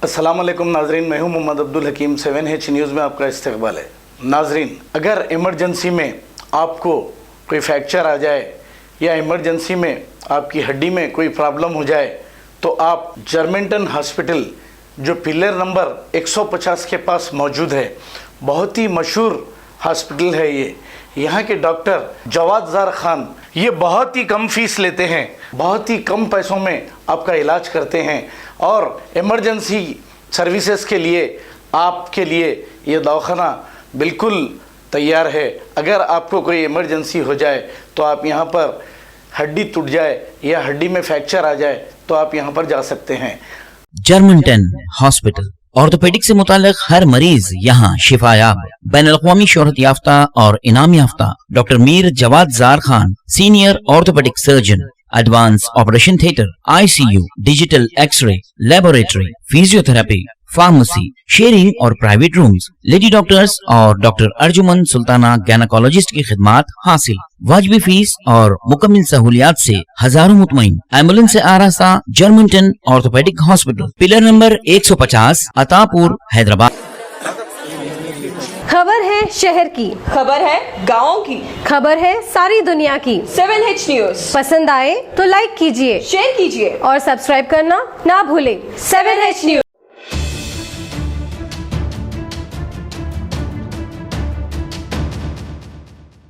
अस्सलाम वालेकुम नाजरीन, मैं हूं मोहम्मद अब्दुल हकीम। 7H न्यूज़ में आपका इस्तकबाल है। नाजरीन, अगर इमरजेंसी में आपको कोई फ्रैक्चर आ जाए या इमरजेंसी में आपकी हड्डी में कोई प्रॉब्लम हो जाए तो आप जर्मेंटन हॉस्पिटल जो पिलर नंबर 150 के पास मौजूद है, बहुत ही मशहूर हॉस्पिटल है ये। यहाँ के डॉक्टर जवाद ज़ार खान ये बहुत ही कम फीस लेते हैं, बहुत ही कम पैसों में आपका इलाज करते हैं और इमरजेंसी सर्विसेज के लिए आपके लिए ये दवाखाना बिल्कुल तैयार है। अगर आपको कोई इमरजेंसी हो जाए तो आप यहाँ पर हड्डी टूट जाए या हड्डी में फ्रैक्चर आ जाए तो आप यहाँ पर जा सकते हैं। जर्मनटन हॉस्पिटल ऑर्थोपेडिक से मुताल्लिक हर मरीज यहाँ शिफायाब। बैनुल-अक़वामी शोहरत याफ्ता और इनाम याफ्ता doctor Mir Jawad Zar Khan, senior orthopaedic surgeon, advance operation theatre, ICU, digital x ray, laboratory, physiotherapy, pharmacy, sharing और प्राइवेट रूम्स, लेडी डॉक्टर्स और डॉक्टर अर्जुमन सुल्ताना गैनाकोलॉजिस्ट की खिदमात हासिल। वाजिबी फीस और मुकम्मल सहूलियात से हजारों मुतमईन। एम्बुलेंस से आरास्ता Germantown orthopaedic hospital, pillar number 150, Attapur, Hyderabad. खबर है शहर की, खबर है गाँव की, खबर है सारी दुनिया की। 7H न्यूज़ पसंद आए तो लाइक कीजिए, शेयर कीजिए और सब्सक्राइब करना ना भूलें। 7H news.